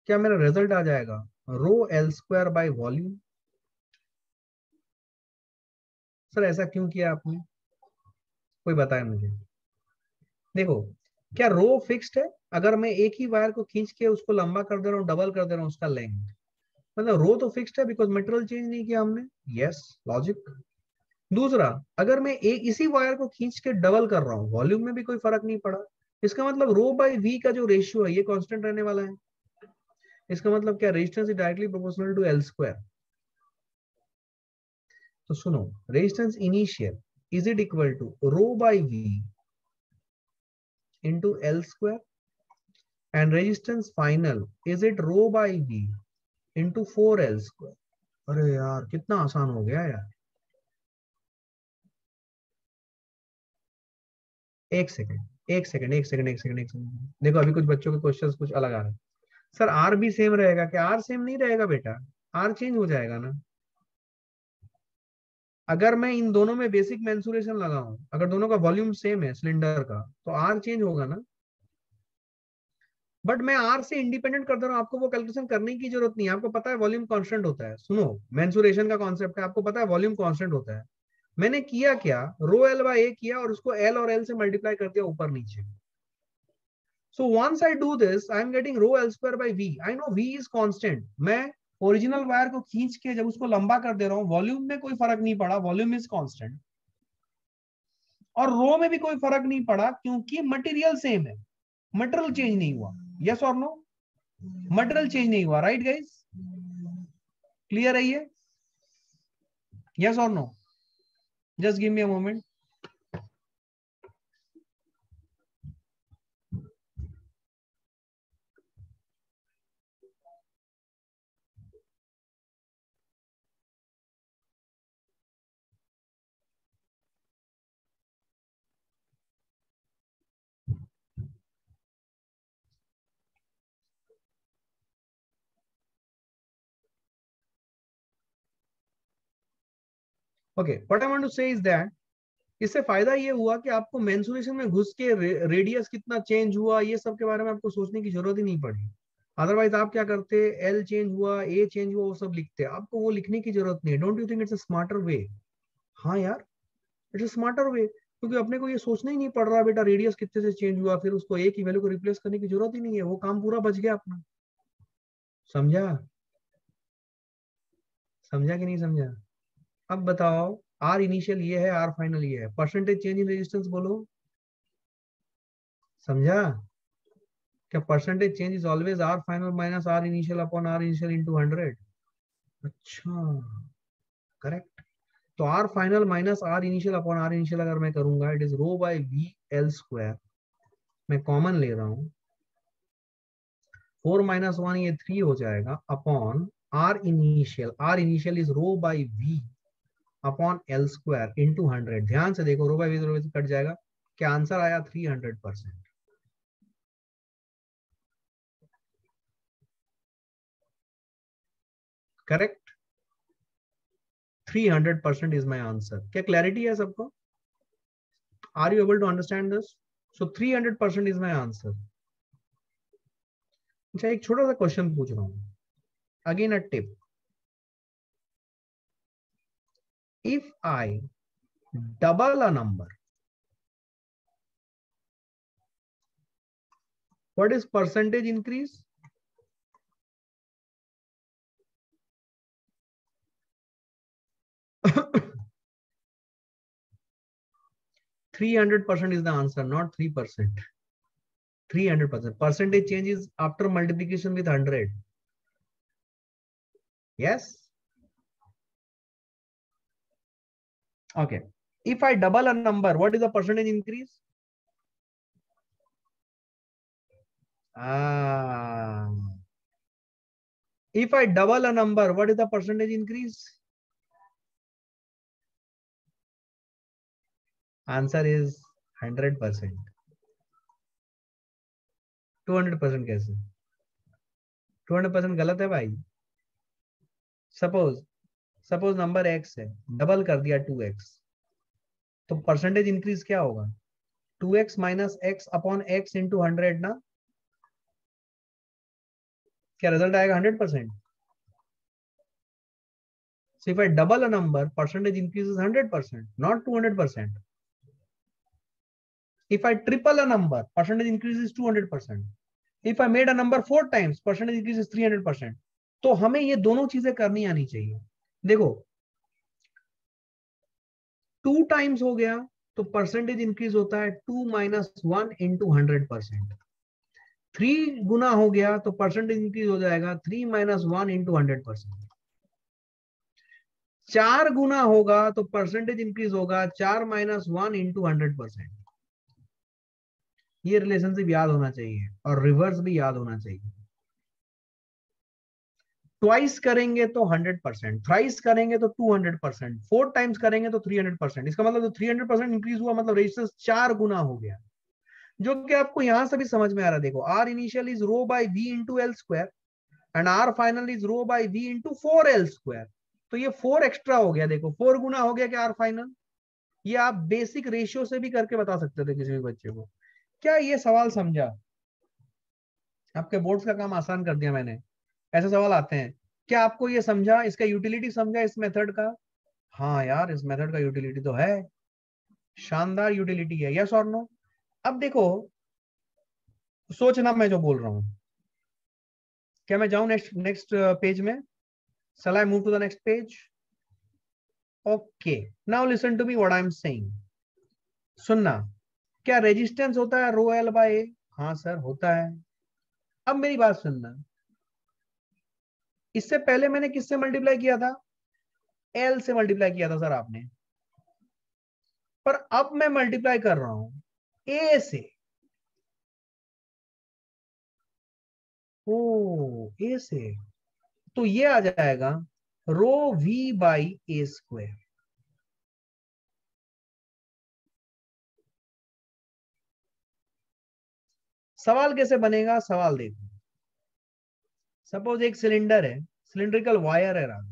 क्या मेरा रिजल्ट आ जाएगा rho L square by volume. Sir ऐसा क्यों किया आपने, कोई बताए मुझे। देखो क्या रो फिक्स्ड है? अगर मैं एक ही वायर को खींच के उसको लंबा कर दे रहा हूँ, डबल कर दे रहा हूँ उसका लेंथ, मतलब रो तो फिक्स्ड है बिकॉज मटेरियल चेंज नहीं किया हमने। Yes logic. दूसरा, अगर मैं एक इसी वायर को खींच के डबल कर रहा हूं, वॉल्यूम में भी कोई फर्क नहीं पड़ा। इसका मतलब रो बाई वी का जो रेशियो है ये कांस्टेंट रहने वाला है। इसका मतलब क्या, resistance is directly proportional to L square. तो सुनो, resistance initial is it equal to rho by V into L square, and resistance final is it rho by V into 4L square. अरे यार कितना आसान हो गया यार। एक सेकंड एक सेकंड एक सेकंड एक सेकंड एक सेकंड, देखो अभी कुछ बच्चों के क्वेश्चंस कुछ अलग आ रहे हैं। सर आर भी सेम रहेगा क्या? आर सेम नहीं रहेगा बेटा, आर चेंज हो जाएगा ना। अगर मैं इन दोनों में बेसिक मेंसुरेशन लगाऊं, अगर दोनों का वॉल्यूम सेम है सिलेंडर का, तो आर चेंज होगा ना। बट मैं आर से इंडिपेंडेंट कर दे रहा हूं, आपको वो कैलकुलेशन करने की जरूरत नहीं है। आपको पता है वॉल्यूम कांस्टेंट होता है। सुनो, मेंसुरेशन का कॉन्सेप्ट है, आपको पता है वॉल्यूम कांस्टेंट होता है। मैंने किया क्या, रो एल बाई ए किया और उसको एल और एल से मल्टीप्लाई कर दिया ऊपर नीचे। So once I do this, I am getting rho L square by V. I know V is constant. मैं ओरिजिनल वायर को खींच के जब उसको लंबा कर दे रहा हूं, वॉल्यूम में कोई फर्क नहीं पड़ा, वॉल्यूम इज कांस्टेंट। और रो में भी कोई फर्क नहीं पड़ा क्योंकि मटेरियल सेम है, मटेरियल चेंज नहीं हुआ। यस और नो? मटेरियल चेंज नहीं हुआ, राइट गाइस? क्लियर है ये? यस और no? Just give me a moment. Okay, what I want to say is that इससे फायदा ये हुआ कि आपको मेंसुरेशन में घुस के रेडियस कितना चेंज हुआ ये सब के बारे में आपको सोचने की जरूरत ही नहीं पड़ी। अदरवाइज आप क्या करते, एल चेंज हुआ, ए चेंज हुआ, वो सब लिखते। आपको वो लिखने की जरूरत नहीं है। Don't you think it's a smarter वे? हाँ यार, इट्स अ स्मार्टर वे, क्योंकि अपने को ये सोचना ही नहीं पड़ रहा बेटा रेडियस कितने से चेंज हुआ, फिर उसको ए की वैल्यू को रिप्लेस करने की जरूरत ही नहीं है। वो काम पूरा बच गया अपना। समझा? समझा कि नहीं समझा? अब बताओ, आर इनिशियल ये है, आर फाइनल ये है, परसेंटेज चेंज इन रेजिस्टेंस बोलो। समझा? क्या percentage change is always R final minus are initial upon are initial into 100? अच्छा, करेक्ट। तो are final minus are initial upon are initial अगर मैं करूंगा, it is rho by V L square. मैं कॉमन ले रहा हूं, 4 - 1 ये 3 हो जाएगा, upon are initial is rho by V upon L square into 100। ध्यान से देखो, रो बाय वी कट जाएगा, क्या आंसर आया? 300%। Correct, 300% is my answer. क्या क्लैरिटी है सबको? Are you able to understand this? So 300% is my answer. अच्छा, एक छोटा सा क्वेश्चन पूछ रहा हूं, again a tip. If I double a number, what is percentage increase? %300 is the answer, not 3%. 300%. Percentage change is after multiplication with 100. Yes? Okay. If I double a number, what is the percentage increase? Ah. If I double a number, what is the percentage increase? Answer is 100%. 200% कैसे? 200% गलत है भाई. सपोज नंबर x है, डबल कर दिया 2x, तो परसेंटेज इंक्रीज क्या होगा? 2x minus x upon x into 100 ना. क्या रिजल्ट आएगा? 100%. So if I double a number, percentage increase is 100%, not 200%. If I triple a number, percentage increase is 200%. If I made a number 4 times, percentage increase is 300%. तो हमें ये दोनों चीजें करनी आनी चाहिए. देखो 2 टाइम्स हो गया तो परसेंटेज इंक्रीज होता है 2 माइनस 1 इंटू 100%. 3 गुना हो गया तो परसेंटेज इंक्रीज हो जाएगा 3 माइनस 1 इंटू 100%. 4 गुना होगा तो परसेंटेज इंक्रीज होगा 4 माइनस 1 इंटू 100%. ये रिलेशनशिप याद होना चाहिए और रिवर्स भी याद होना चाहिए. ट्वाइस करेंगे तो 100%, थ्राइस करेंगे तो 200%, 4 टाइम्स करेंगे तो 300%. इसका मतलब जो 300% इंक्रीज हुआ मतलब रेजिस्टेंस 4 गुना हो गया, जो कि आपको यहां से भी समझ में आ रहा है. देखो R initial is rho by V into L square and R final is rho by V into 4l square. तो ये 4 एक्स्ट्रा हो गया. देखो 4 गुना हो गया क्या आर फाइनल. ये आप बेसिक रेशियो से भी करके बता सकते थे किसी भी बच्चे को. क्या ये सवाल समझा? आपके बोर्ड्स का काम आसान कर दिया मैंने. ऐसे सवाल आते हैं. क्या आपको ये समझा, इसका यूटिलिटी समझा इस मेथड का? हाँ यार, इस मेथड का यूटिलिटी तो है, शानदार यूटिलिटी है. यस और नो? अब देखो, सोचना मैं जो बोल रहा हूं. क्या मैं जाऊं नेक्स्ट पेज में? Shall I move to the next page? Okay, now listen to me what I am saying. सुनना. क्या रेजिस्टेंस होता है रो एल बाय ए? हाँ सर होता है. अब मेरी बात सुनना. इससे पहले मैंने किससे मल्टीप्लाई किया था? एल से मल्टीप्लाई किया था सर आपने. पर अब मैं मल्टीप्लाई कर रहा हूं ए से. ओ, ए से. तो ये आ जाएगा रो वी बाई ए स्क्वायर. सवाल कैसे बनेगा? सवाल देखो. सपोज एक सिलेंडर है, सिलिंड्रिकल वायर है रात.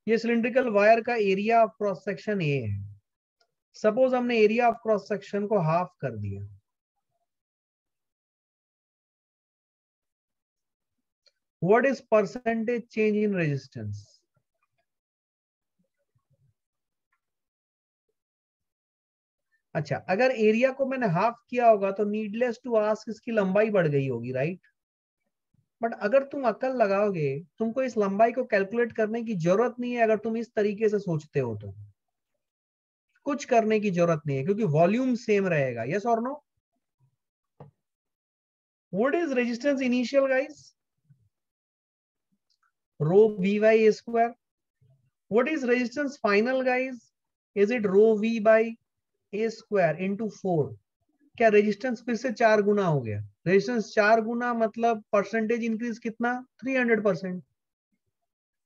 ये सिलिंड्रिकल वायर का area of cross section A है. सपोज हमने एरिया ऑफ क्रॉस सेक्शन को हाफ कर दिया. What is percentage change in resistance? अच्छा, अगर एरिया को मैंने हाफ किया होगा तो नीडलेस टू आस्क इसकी लंबाई बढ़ गई होगी, राइट? बट अगर तुम अकल लगाओगे, तुमको इस लंबाई को कैलकुलेट करने की जरूरत नहीं है. अगर तुम इस तरीके से सोचते हो तो कुछ करने की जरूरत नहीं है, क्योंकि वॉल्यूम सेम रहेगा. यस और no? What is resistance initial guys? Rho V by A square. What is resistance final guys? Is it rho V by A square into 4. क्या रेजिस्टेंस फिर से 4 गुना हो गया? रेजिस्टेंस 4 गुना मतलब परसेंटेज इंक्रीज कितना? 300%.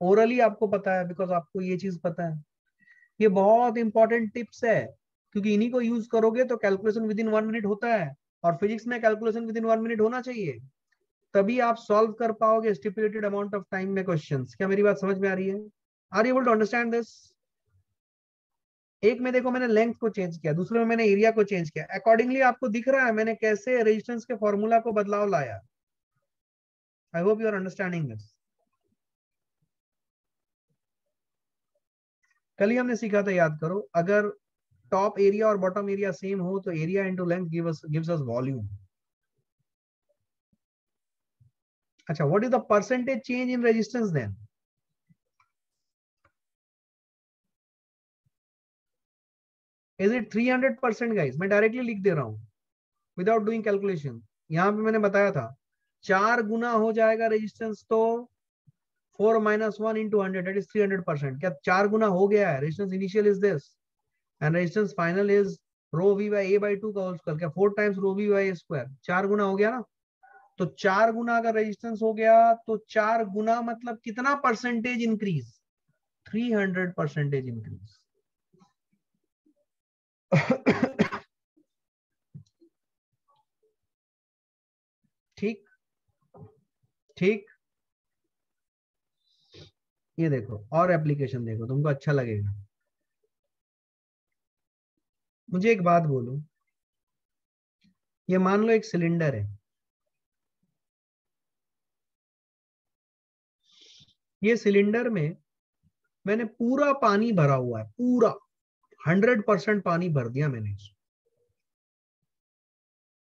ओरली आपको पता है, बिकॉज आपको ये चीज पता है. ये बहुत इंपॉर्टेंट टिप्स है, क्योंकि इन्हीं को यूज करोगे तो कैलकुलेशन विद इन 1 मिनट होता है. और फिजिक्स में कैलकुलेशन विद इन 1 मिनट होना चाहिए, तभी आप सॉल्व कर पाओगे स्टिपुलेटेड अमाउंट ऑफ टाइम में क्वेश्चंस. क्या मेरी बात समझ में आ रही है? Are you able to understand this? एक में देखो मैंने लेंथ को चेंज किया, दूसरे में मैंने एरिया को चेंज किया, अकॉर्डिंगली आपको दिख रहा है मैंने कैसे रेजिस्टेंस के फॉर्मूला को बदलाव लाया। I hope you are understanding this. कल ही हमने सीखा था, याद करो, अगर टॉप एरिया और बॉटम एरिया सेम हो तो area into length gives us volume. अच्छा, what is the percentage change in resistance then? Is it 300% guys? मैं डायरेक्टली लिख दे रहा हूं विदाउट डूइंग कैलकुलेशन। यहां पे मैंने बताया था 4 गुना हो जाएगा रेजिस्टेंस तो 4 - 1 × 100 दैट इज 300%। क्या 4 गुना हो गया है? Resistance initial is this and resistance final is rho V by A by 2 का होल स्क्वायर। क्या 4 times rho V by A square? 4 गुना हो गया ना। तो 4 गुना अगर रेजिस्टेंस हो गया तो 4 गुना मतलब कितना परसेंटेज इंक्रीज? 300% इंक्रीज। ठीक ठीक। ये देखो और एप्लीकेशन देखो, तुमको अच्छा लगेगा। मुझे एक बात बोलो, ये मान लो एक सिलेंडर है, ये सिलेंडर में मैंने पूरा पानी भरा हुआ है, पूरा 100% पानी भर दिया मैंने,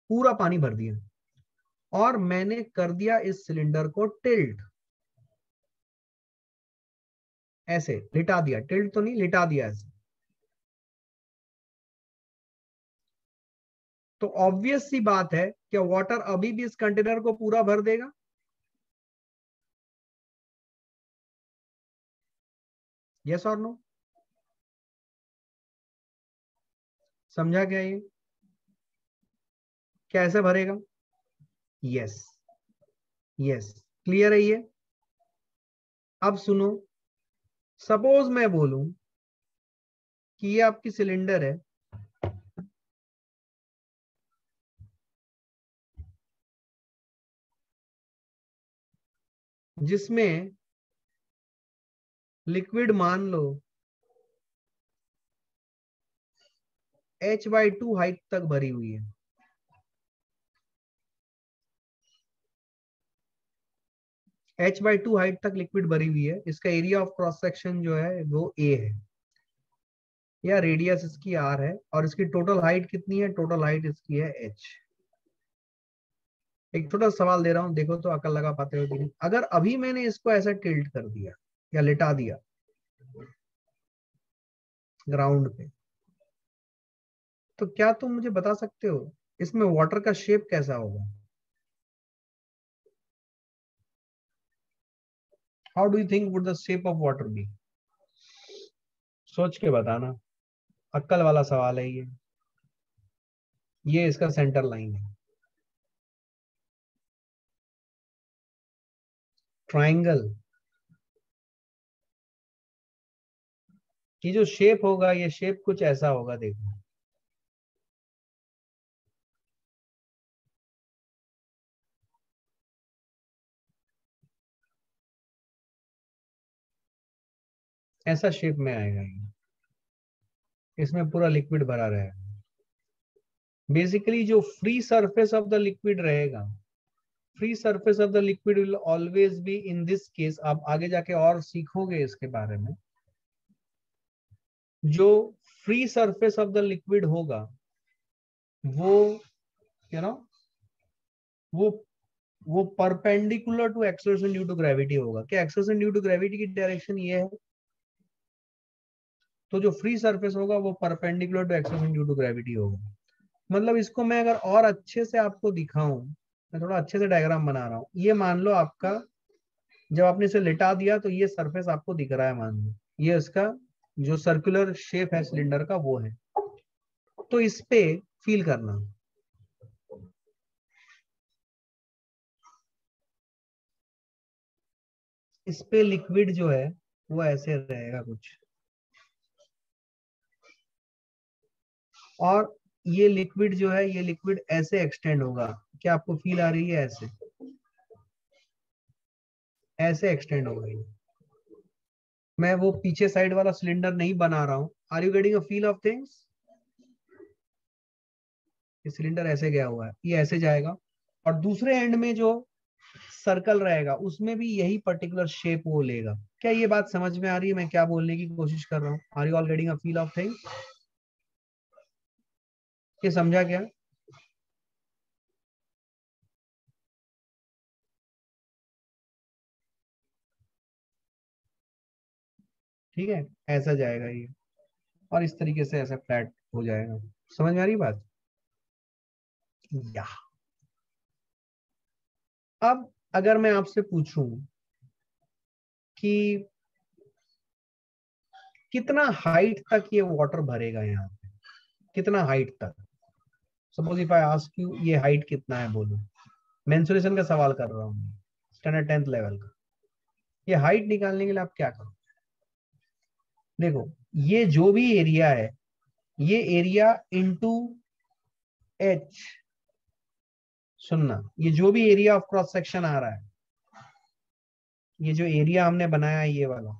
पूरा पानी भर दिया और मैंने कर दिया इस सिलेंडर को टिल्ट, ऐसे लिटा दिया, टिल्ट तो नहीं, लिटा दिया ऐसे। तो ऑब्वियस सी बात है क्या वाटर अभी भी इस कंटेनर को पूरा भर देगा? यस और नो? समझा क्या ये? क्या ऐसे भरेगा? Yes yes. क्लियर है ये? अब सुनो, सपोज मैं बोलूं कि ये आपकी सिलेंडर है, जिसमें लिक्विड मान लो h/2 हाइट तक भरी हुई है। h/2 हाइट तक लिक्विड भरी हुई है, इसका एरिया ऑफ क्रॉस सेक्शन जो है वो a है, या रेडियस इसकी r है, और इसकी टोटल हाइट कितनी है? टोटल हाइट इसकी है h। एक छोटा सवाल दे रहा हूं, देखो तो अकल लगा पाते हो कि नहीं। अगर अभी मैंने इसको ऐसा टिल्ट कर दिया या लिटा दिया ग्राउंड पे, तो क्या तुम मुझे बता सकते हो इसमें वाटर का शेप कैसा होगा? How do you think would the shape of water be? सोच के बताना, अक्कल वाला सवाल है ये इसका सेंटर लाइन है। ट्राइंगल। ये जो शेप होगा, ये शेप कुछ ऐसा होगा, देखो। ऐसा शेप में आएगा ये, इसमें पूरा लिक्विड भरा रहेगा। बेसिकली जो free surface of the liquid रहेगा, free surface of the liquid will always be in this case, आप आगे जाके और सीखोगे इसके बारे में। जो free surface of the liquid होगा वो यू नो वो वो perpendicular to acceleration due to gravity होगा। क्या एक्सलरेशन ड्यू टू ग्रेविटी की डायरेक्शन ये है? तो जो फ्री सरफेस होगा वो perpendicular to acceleration due to gravity होगा। मतलब इसको मैं अगर और अच्छे से आपको दिखाऊं, मैं थोड़ा अच्छे से डायग्राम बना रहा हूं। ये मान लो आपका, जब आपने इसे लिटा दिया तो ये सरफेस आपको दिख रहा है, मान लो ये इसका जो सर्कुलर शेप है सिलेंडर का वो है। तो इस पे फील करना, इस पे लिक्विड जो है वो ऐसे रहेगा कुछ, और ये लिक्विड जो है ये लिक्विड ऐसे एक्सटेंड होगा। क्या आपको फील आ रही है? ऐसे ऐसे एक्सटेंड होगा ये। मैं वो पीछे साइड वाला सिलेंडर नहीं बना रहा हूं। Are you getting a feel of things? ये सिलेंडर ऐसे गया हुआ है, ये ऐसे जाएगा, और दूसरे एंड में जो सर्कल रहेगा उसमें भी यही पर्टिकुलर शेप वो लेगा। क्या ये बात समझ में आ रही है मैं क्या बोलने की कोशिश कर रहा हूँ? Are you all getting a feel of thing? ये समझा क्या? ठीक है, ऐसा जाएगा ये, और इस तरीके से ऐसा फ्लैट हो जाएगा। समझ में आ रही बात? या अब अगर मैं आपसे पूछूं कि कितना हाइट तक ये वाटर भरेगा यहाँ पे, कितना हाइट तक? Suppose if I ask you ये हाइट कितना है, बोलो। मेंसुरेशन का सवाल कर रहा हूँ, स्टैंडर्ड 10th लेवल का। ये हाइट निकालने के लिए आप क्या करो? देखो, ये जो भी एरिया है, ये एरिया इंटू एच। सुनना, ये जो भी एरिया ऑफ क्रॉस सेक्शन आ रहा है, ये जो एरिया हमने बनाया है ये वाला,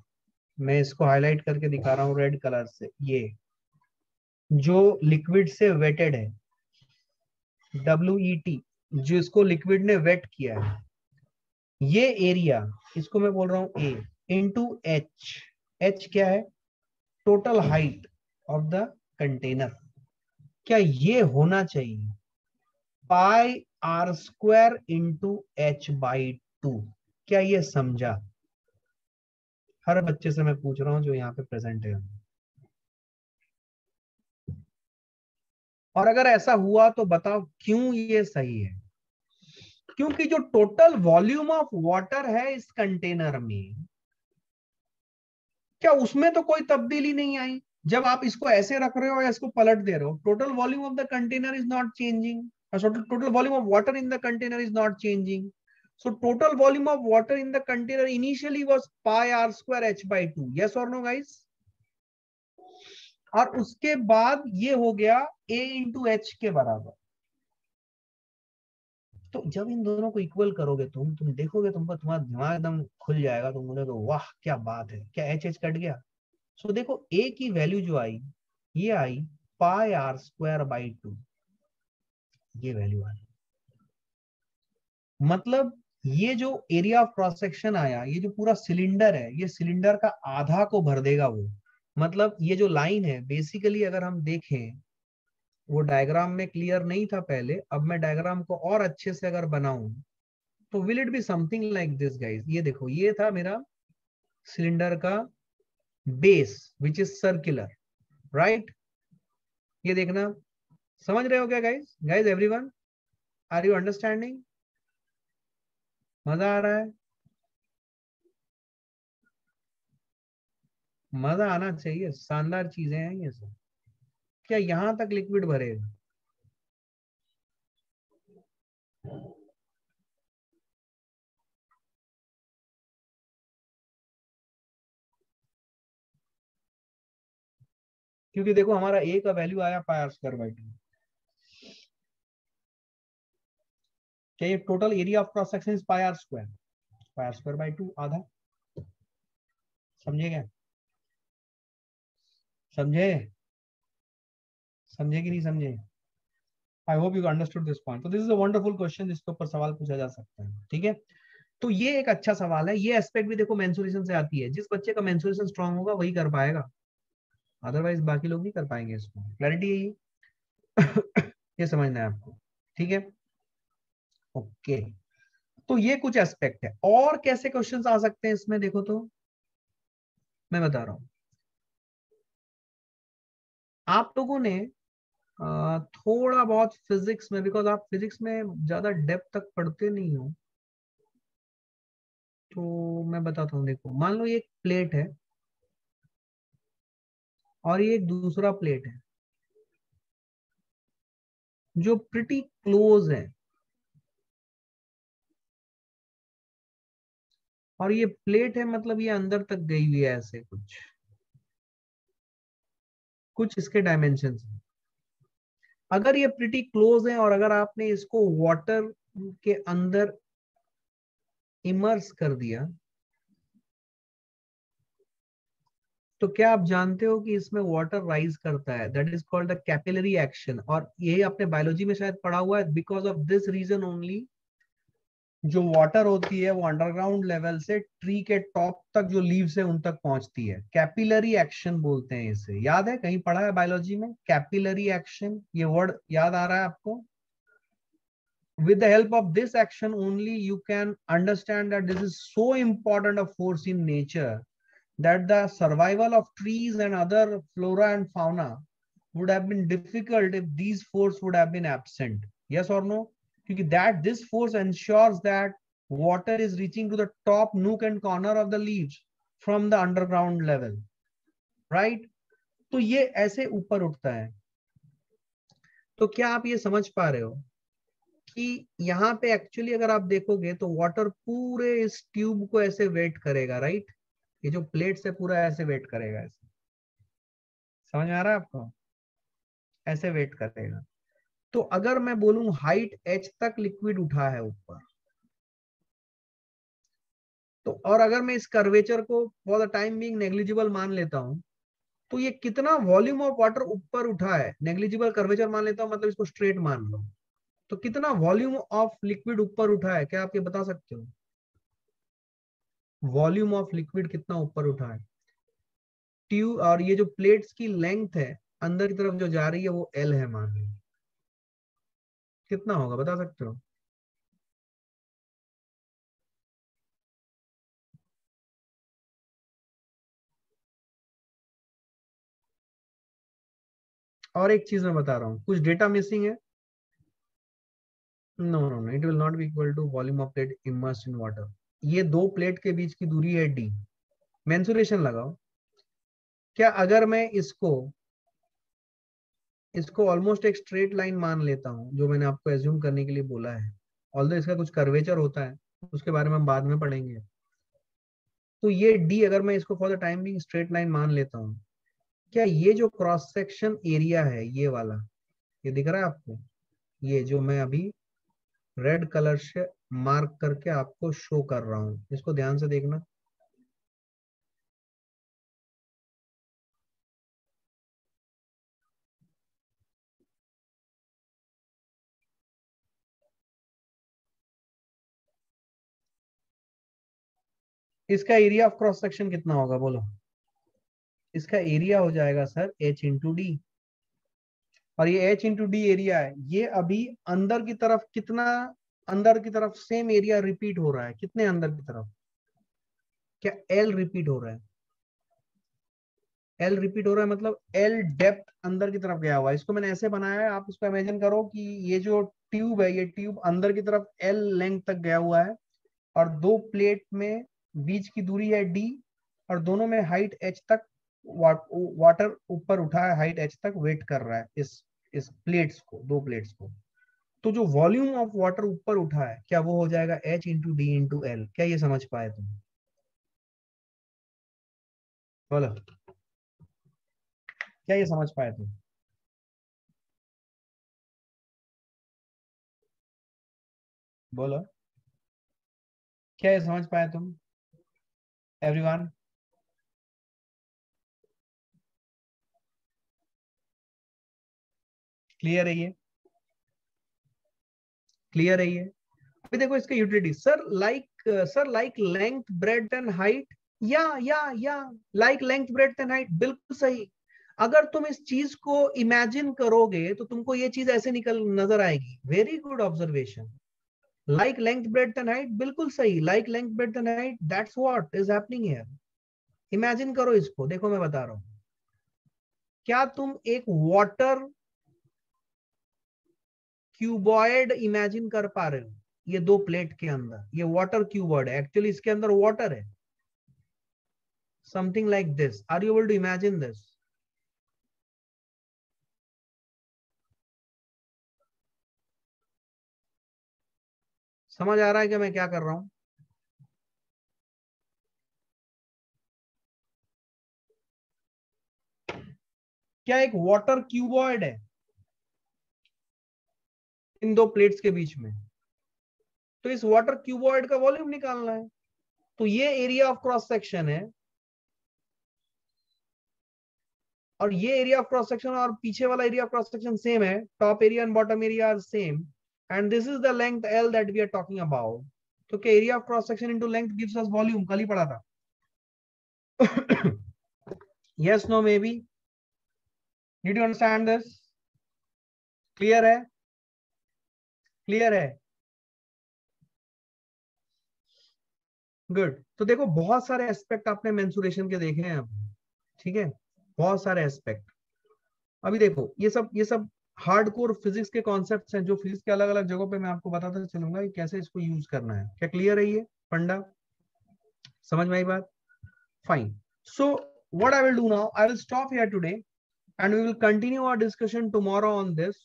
मैं इसको हाईलाइट करके दिखा रहा हूँ रेड कलर से, ये जो लिक्विड से वेटेड है, WET, जो इसको लिक्विड ने वेट किया है, ये एरिया, इसको मैं बोल रहा हूं ए, इंटू एच। एच क्या है? Total height of the container. क्या ये होना चाहिए pi are square into h by 2? क्या ये समझा? हर बच्चे से मैं पूछ रहा हूं जो यहाँ पे प्रेजेंट है। और अगर ऐसा हुआ तो बताओ क्यों ये सही है? क्योंकि जो टोटल वॉल्यूम ऑफ वाटर है इस कंटेनर में, क्या उसमें तो कोई तब्दीली नहीं आई। जब आप इसको ऐसे रख रहे हो या इसको पलट दे रहे हो, total volume of the container is not changing, total volume of water in the container is not changing. So total volume of water in the container initially was pi r square h by 2. Yes or no guys? और उसके बाद ये हो गया a इंटू एच के बराबर। तो जब इन दोनों को इक्वल करोगे तुम देखोगे, तुमको तुम्हारा दिमाग एकदम खुल जाएगा, तुम बोलोगे वाह क्या बात है, क्या एच एच कट गया। सो देखो a की वैल्यू जो आई, ये आई पाई आर स्क्वायर बाई 2, ये वैल्यू आई। मतलब ये जो एरिया ऑफ क्रॉस सेक्शन आया, ये जो पूरा सिलेंडर है, ये सिलेंडर का आधा को भर देगा वो। मतलब ये जो लाइन है बेसिकली, अगर हम देखें, वो डायग्राम में क्लियर नहीं था पहले, अब मैं डायग्राम को और अच्छे से अगर बनाऊं तो will it be something like this guys. ये देखो, ये था मेरा सिलेंडर का base which is circular, right? ये देखना, समझ रहे हो क्या guys? Guys everyone, are you understanding? मजा आ रहा है? मजा आना चाहिए, शानदार चीजें हैं ये सब। क्या यहां तक लिक्विड भरेगा? क्योंकि देखो हमारा ए का वैल्यू आया पाई आर स्क्वायर बाई 2। क्या ये total area of cross section is pi are square by 2 आधा। समझे क्या? समझे? समझे कि नहीं समझे? I hope you understood this point. तो this is a wonderful question जिसके ऊपर सवाल पूछा जा सकता है। ठीक है, तो ये एक अच्छा सवाल है। ये एस्पेक्ट भी देखो मेंसुरेशन से आती है। जिस बच्चे का मेंसुरेशन स्ट्रांग होगा वही कर पाएगा, अदरवाइज बाकी लोग नहीं कर पाएंगे। इसको क्लैरिटी है ये? ये समझना है आपको। ठीक है, ओके। तो ये कुछ एस्पेक्ट है। और कैसे क्वेश्चंस आ सकते हैं इसमें, देखो तो मैं बता रहा हूं। आप लोगों ने थोड़ा बहुत फिजिक्स में, बिकॉज आप फिजिक्स में ज्यादा डेप्थ तक पढ़ते नहीं हो, तो मैं बताता हूँ। देखो, मान लो ये एक प्लेट है और ये एक दूसरा प्लेट है जो प्रिटी क्लोज है, और ये प्लेट है मतलब ये अंदर तक गई हुई है, ऐसे कुछ कुछ इसके डायमेंशंस हैं। अगर ये प्रिटी क्लोज है और अगर आपने इसको वाटर के अंदर इमर्स कर दिया, तो क्या आप जानते हो कि इसमें वाटर राइज करता है, that is called the capillary action. और ये आपने बायोलॉजी में शायद पढ़ा हुआ है। Because of this reason only जो वाटर होती है वो अंडरग्राउंड लेवल से ट्री के टॉप तक जो लीव्स है उन तक पहुंचती है। कैपिलरी एक्शन बोलते हैं इसे। याद है, कहीं पढ़ा है बायोलॉजी में कैपिलरी एक्शन? ये वर्ड याद आ रहा है आपको? With the help of this action only you can understand that this is so important a force in nature that the survival of trees and other flora and fauna would have been difficult if these force would have been absent. Yes or no? Because that this force ensures that water is reaching to the top nook and corner of the leaves from the underground level, right? तो ये ऐसे ऊपर उठता है। तो क्या आप ये समझ पा रहे हो कि यहाँ पे एक्चुअली अगर आप देखोगे तो वाटर पूरे इस ट्यूब को ऐसे वेट करेगा, राइट? ये जो प्लेट है पूरा ऐसे वेट करेगा, ऐसे। समझ में आ रहा है आपको? ऐसे वेट करेगा। तो अगर मैं बोलूं हाइट h तक लिक्विड उठा है ऊपर, तो और अगर मैं इस कर्वेचर को for the time being negligible मान लेता हूं, तो ये कितना वॉल्यूम ऑफ वाटर ऊपर उठा है, नेग्लिजिबल कर्वेचर मान लेता हूं, मतलब इसको स्ट्रेट मान लो, तो कितना वॉल्यूम ऑफ लिक्विड ऊपर उठा है? क्या आप ये बता सकते हो? वॉल्यूम ऑफ लिक्विड कितना ऊपर उठा है? ट्यूब और ये जो प्लेट्स की लेंथ है अंदर की तरफ जो जा रही है वो L है, मान लो। कितना होगा बता सकते हो? और एक चीज मैं बता रहा हूँ, कुछ डेटा मिसिंग है। No no no, it will not be equal to volume of plate immersed in water. ये दो प्लेट के बीच की दूरी है d। मेंसुरेशन लगाओ। क्या अगर मैं इसको इसको ऑलमोस्ट एक स्ट्रेट लाइन मान लेता हूँ, जो मैंने आपको एज्यूम करने के लिए बोला है, ऑल्दो इसका कुछ कर्वेचर होता है, उसके बारे में हम बाद में पढ़ेंगे। तो ये d अगर मैं इसको for the time being straight line मान लेता हूँ, क्या ये जो क्रॉस सेक्शन एरिया है ये वाला, ये दिख रहा है आपको? ये जो मैं अभी रेड कलर से मार्क करके आपको शो कर रहा हूं, इसको ध्यान से देखना। इसका एरिया ऑफ क्रॉस सेक्शन कितना होगा बोलो? इसका एरिया हो जाएगा सर h इंटू डी। और ये h इंटू डी एरिया है। ये अभी अंदर की तरफ कितना, अंदर की तरफ सेम एरिया रिपीट हो रहा है, कितने अंदर की तरफ? क्या L रिपीट हो रहा है? L रिपीट हो रहा है मतलब L डेप्थ अंदर की तरफ गया हुआ है। इसको मैंने ऐसे बनाया है, आप इसको इमेजिन करो कि ये जो ट्यूब है, ये ट्यूब अंदर की तरफ L लेंथ तक गया हुआ है, और दो प्लेट में बीच की दूरी है d, और दोनों में हाइट h तक वाटर ऊपर उठा है, हाइट h तक वेट कर रहा है इस प्लेट्स को, दो प्लेट्स को। तो जो वॉल्यूम ऑफ वाटर ऊपर उठा है, क्या वो हो जाएगा h into D into L? क्या ये समझ पाए तुम? बोलो, क्या ये समझ पाए तुम? बोलो, क्या ये समझ पाए तुम? एवरीवन? क्लियर है ये? क्लियर है ये? अभी देखो इसका utility, sir like length breadth and height. या like length breadth and height, बिल्कुल सही। अगर तुम इस चीज को इमेजिन करोगे तो तुमको ये चीज ऐसे निकल नजर आएगी। Very good observation. Like length breadth and height, बिल्कुल सही। Like length breadth and height, that's what is happening here. Imagine करो इसको, देखो मैं बता रहा हूं। क्या तुम एक वाटर क्यूबॉइड इमेजिन कर पा रहे हो? ये दो प्लेट के अंदर ये वाटर क्यूबॉइड है, एक्चुअली इसके अंदर वाटर है। Something like this, are you able to imagine this? समझ आ रहा है कि मैं क्या कर रहा हूं? क्या एक वाटर क्यूबॉइड है इन दो प्लेट्स के बीच में? तो इस वाटर क्यूबॉइड का वॉल्यूम निकालना है। तो ये एरिया ऑफ क्रॉस सेक्शन है और ये एरिया ऑफ क्रॉस सेक्शन और पीछे वाला area of cross section same है, top area and bottom area are same, and this is the length l that we are talking about. तो क्या area of cross section into length gives us volume, कल ही पढ़ा था। Yes no maybe, did you understand this? Clear है? क्लियर है? गुड। तो देखो बहुत सारे एस्पेक्ट आपने मेंसुरेशन के देखे हैं अब, ठीक है, बहुत सारे एस्पेक्ट। अभी देखो ये सब हार्डकोर फिजिक्स के कॉन्सेप्ट्स हैं जो फिजिक्स के अलग अलग जगहों पे मैं आपको बताता चलूंगा कि कैसे इसको यूज करना है। क्या क्लियर है ये फंडा? समझ में आई बात? Fine. So what I will do now, I will stop here today and we will continue our discussion tomorrow on this.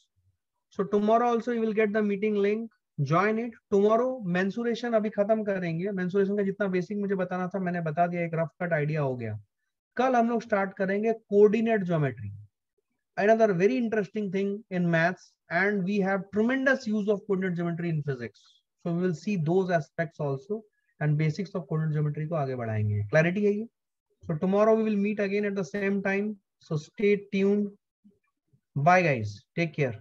So tomorrow also you will get the meeting link, join it tomorrow। mensuration अभी खत्म करेंगे, mensuration का जितना बेसिक मुझे बताना था मैंने बता दिया, एक रफ कट आइडिया हो गया। कल हम लोग स्टार्ट करेंगे coordinate geometry, another very interesting thing in maths, and we have tremendous use of coordinate geometry in physics, so we will see those aspects also, and basics of coordinate geometry को आगे बढ़ाएंगे। क्लैरिटी है ये? So tomorrow we will meet again at the same time, so stay tuned. Bye guys, take care.